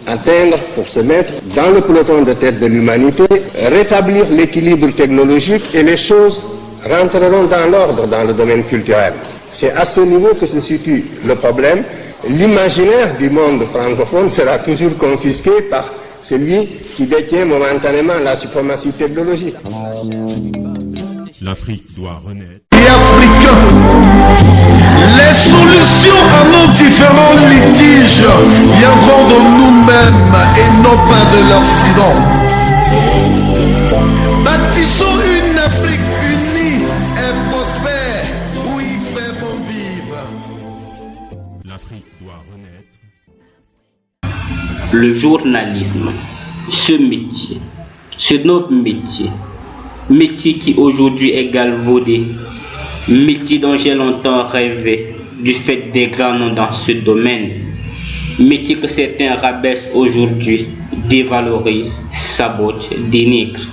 atteindre pour se mettre dans le peloton de tête de l'humanité, rétablir l'équilibre technologique et les choses rentreront dans l'ordre dans le domaine culturel. C'est à ce niveau que se situe le problème. L'imaginaire du monde francophone sera toujours confisqué par celui qui détient momentanément la suprématie technologique. L'Afrique doit renaître. Et africains, les solutions à nos différents litiges viendront de nous-mêmes et non pas de l'Occident. Bâtissons une Afrique unie et prospère où il fait bon vivre. L'Afrique doit renaître. Le journalisme, ce métier, ce noble métier qui aujourd'hui est galvaudé, métier dont j'ai longtemps rêvé du fait des grands noms dans ce domaine, métier que certains rabaissent aujourd'hui, dévalorisent, sabotent, dénigrent.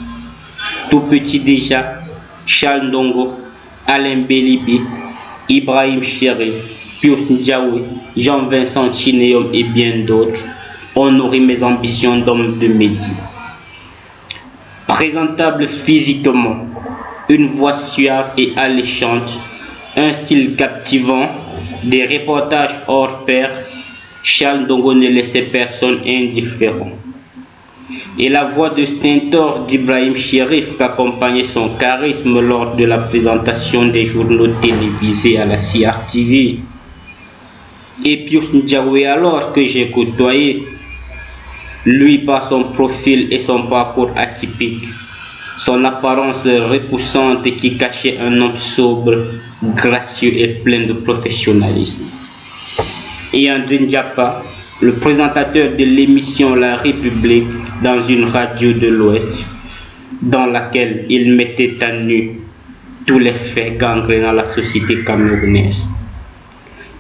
Tout petit déjà, Charles Ndongo, Alain Bélibi, Ibrahim Chérif, Pius Ndiaye, Jean-Vincent Chineum et bien d'autres ont nourri mes ambitions d'homme de métier. Présentable physiquement, une voix suave et alléchante, un style captivant, des reportages hors pair, Charles Ndongo ne laissait personne indifférent. Et la voix de stentor d'Ibrahim Chérif qu'accompagnait son charisme lors de la présentation des journaux télévisés à la CRTV. Et Pius Ndiaye alors que j'ai côtoyé, lui par son profil et son parcours atypique, son apparence repoussante qui cachait un homme sobre, gracieux et plein de professionnalisme. Et André Ndiapa, le présentateur de l'émission La République dans une radio de l'Ouest, dans laquelle il mettait à nu tous les faits gangrénant la société camerounaise.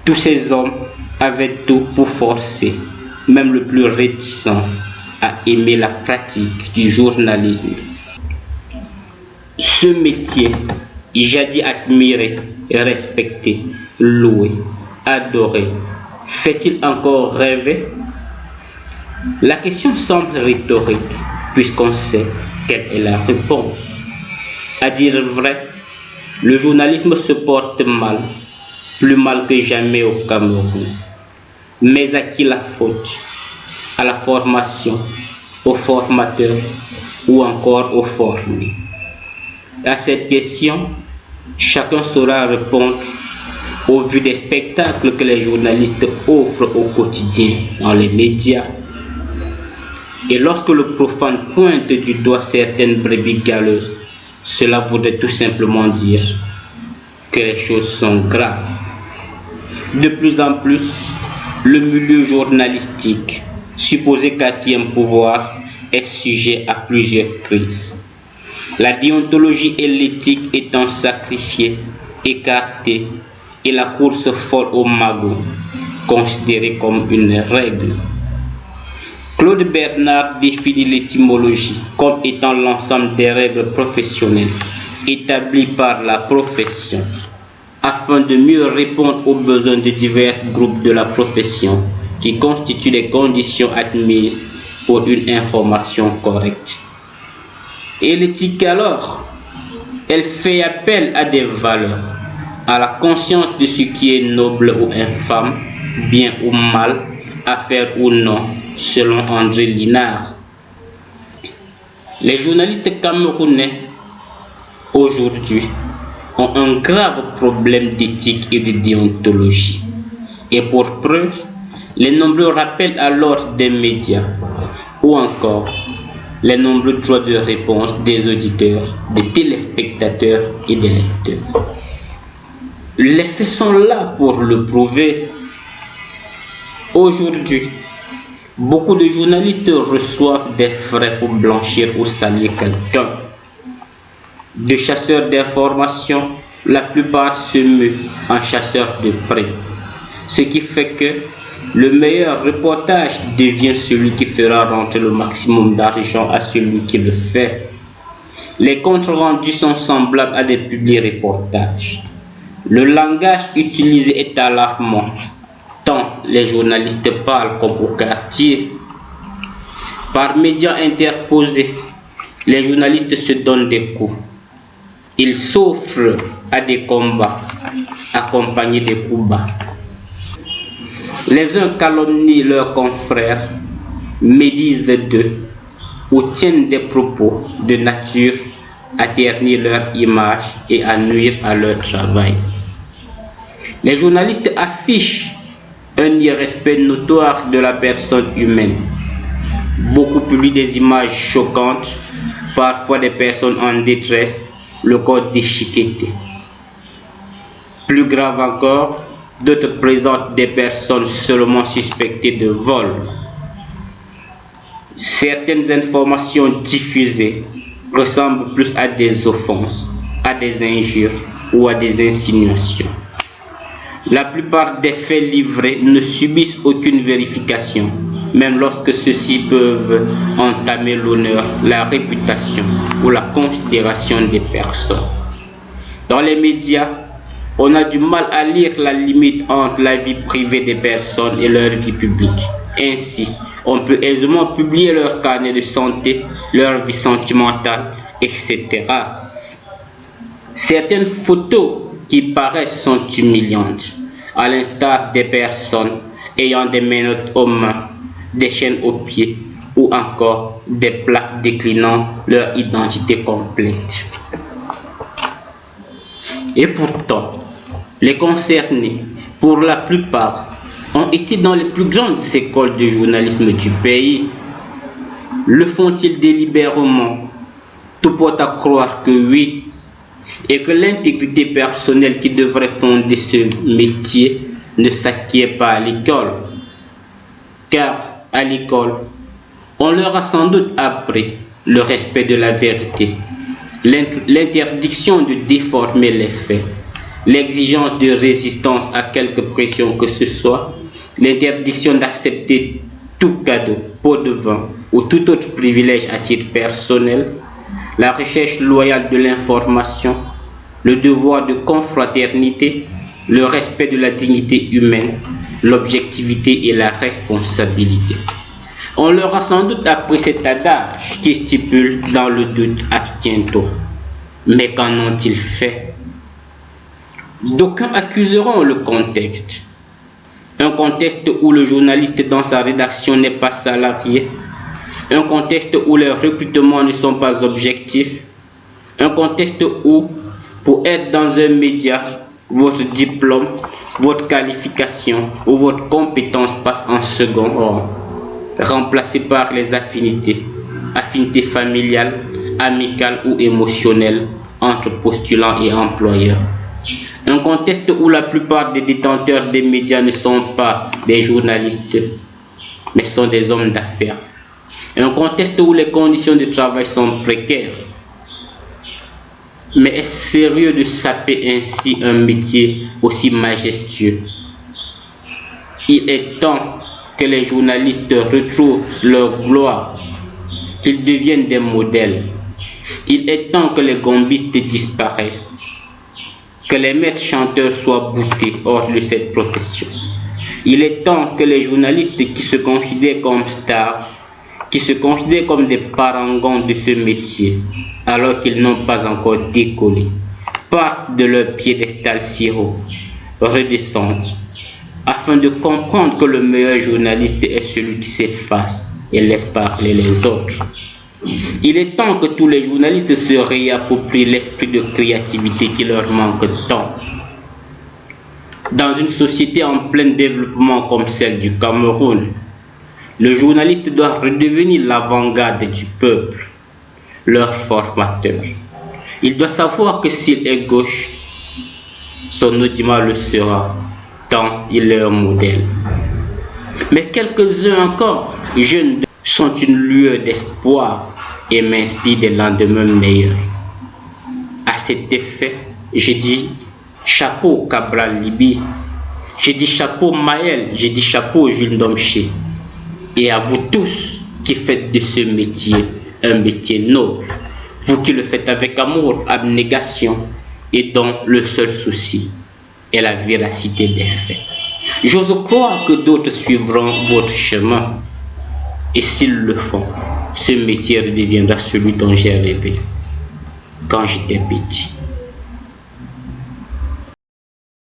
Tous ces hommes avaient tout pour forcer, même le plus réticent, à aimer la pratique du journalisme. Ce métier, jadis admiré, respecté, loué, adoré, fait-il encore rêver? La question semble rhétorique, puisqu'on sait quelle est la réponse. À dire vrai, le journalisme se porte mal, plus mal que jamais au Cameroun. Mais à qui la faute? À la formation, aux formateurs ou encore aux formés? À cette question, chacun saura répondre au vu des spectacles que les journalistes offrent au quotidien dans les médias. Et lorsque le profane pointe du doigt certaines brebis galeuses, cela voudrait tout simplement dire que les choses sont graves. De plus en plus, le milieu journalistique, supposé quatrième pouvoir, est sujet à plusieurs crises. La déontologie et l'éthique étant sacrifiées, écartées, et la course folle au magot considérée comme une règle. Claude Bernard définit l'étymologie comme étant l'ensemble des règles professionnelles établies par la profession afin de mieux répondre aux besoins de divers groupes de la profession qui constituent les conditions admises pour une information correcte. Et l'éthique alors, elle fait appel à des valeurs, à la conscience de ce qui est noble ou infâme, bien ou mal, à faire ou non, selon André Linard. Les journalistes camerounais, aujourd'hui, ont un grave problème d'éthique et de déontologie. Et pour preuve, les nombreux rappels à l'ordre des médias, ou encore les nombreux droits de réponse des auditeurs, des téléspectateurs et des lecteurs. Les faits sont là pour le prouver. Aujourd'hui, beaucoup de journalistes reçoivent des frais pour blanchir ou salir quelqu'un. De chasseurs d'informations, la plupart se muent en chasseurs de prix. Ce qui fait que le meilleur reportage devient celui qui fera rentrer le maximum d'argent à celui qui le fait. Les comptes rendus sont semblables à des publi-reportages. Le langage utilisé est alarmant, tant les journalistes parlent comme au quartier. Par médias interposés, les journalistes se donnent des coups. Ils s'offrent à des combats, accompagnés des coups bas. Les uns calomnient leurs confrères, médisent d'eux, ou tiennent des propos de nature à ternir leur image et à nuire à leur travail. Les journalistes affichent un irrespect notoire de la personne humaine. Beaucoup publient des images choquantes, parfois des personnes en détresse, le corps déchiqueté. Plus grave encore, d'autres présentent des personnes seulement suspectées de vol. Certaines informations diffusées ressemblent plus à des offenses, à des injures ou à des insinuations. La plupart des faits livrés ne subissent aucune vérification, même lorsque ceux-ci peuvent entamer l'honneur, la réputation ou la considération des personnes. Dans les médias, on a du mal à lire la limite entre la vie privée des personnes et leur vie publique. Ainsi, on peut aisément publier leur carnet de santé, leur vie sentimentale, etc. Certaines photos qui paraissent sont humiliantes, à l'instar des personnes ayant des menottes aux mains, des chaînes aux pieds ou encore des plaques déclinant leur identité complète. Et pourtant, les concernés, pour la plupart, ont été dans les plus grandes écoles de journalisme du pays. Le font-ils délibérément? Tout porte à croire que oui, et que l'intégrité personnelle qui devrait fonder ce métier ne s'acquiert pas à l'école. Car à l'école, on leur a sans doute appris le respect de la vérité, l'interdiction de déformer les faits, l'exigence de résistance à quelque pression que ce soit, l'interdiction d'accepter tout cadeau, pot de vin ou tout autre privilège à titre personnel, la recherche loyale de l'information, le devoir de confraternité, le respect de la dignité humaine, l'objectivité et la responsabilité. On leur a sans doute appris cet adage qui stipule dans le doute abstiens-toi. Mais qu'en ont-ils fait? D'aucuns accuseront le contexte. Un contexte où le journaliste dans sa rédaction n'est pas salarié. Un contexte où les recrutements ne sont pas objectifs. Un contexte où, pour être dans un média, votre diplôme, votre qualification ou votre compétence passe en second ordre, remplacé par les affinités familiales, amicales ou émotionnelles entre postulants et employeurs. Un contexte où la plupart des détenteurs des médias ne sont pas des journalistes, mais sont des hommes d'affaires. Un contexte où les conditions de travail sont précaires. Mais est-ce sérieux de saper ainsi un métier aussi majestueux? Il est temps que les journalistes retrouvent leur gloire, qu'ils deviennent des modèles. Il est temps que les gambistes disparaissent, que les maîtres chanteurs soient boutés hors de cette profession. Il est temps que les journalistes qui se considèrent comme stars, qui se considèrent comme des parangons de ce métier, alors qu'ils n'ont pas encore décollé, partent de leur piédestal si haut, redescendent, afin de comprendre que le meilleur journaliste est celui qui s'efface et laisse parler les autres. Il est temps que tous les journalistes se réapproprient l'esprit de créativité qui leur manque tant. Dans une société en plein développement comme celle du Cameroun, le journaliste doit redevenir l'avant-garde du peuple, leur formateur. Il doit savoir que s'il est gauche, son audimat le sera, tant il est un modèle. Mais quelques-uns encore, jeunes, sont une lueur d'espoir et m'inspirent des lendemains meilleurs. À cet effet, j'ai dit chapeau Cabral Libi, j'ai dit chapeau Maël, j'ai dit chapeau Jules Domché. Et à vous tous qui faites de ce métier un métier noble, vous qui le faites avec amour, abnégation et dont le seul souci est la véracité des faits. J'ose croire que d'autres suivront votre chemin. Et s'ils le font, ce métier redeviendra celui dont j'ai rêvé quand j'étais petit.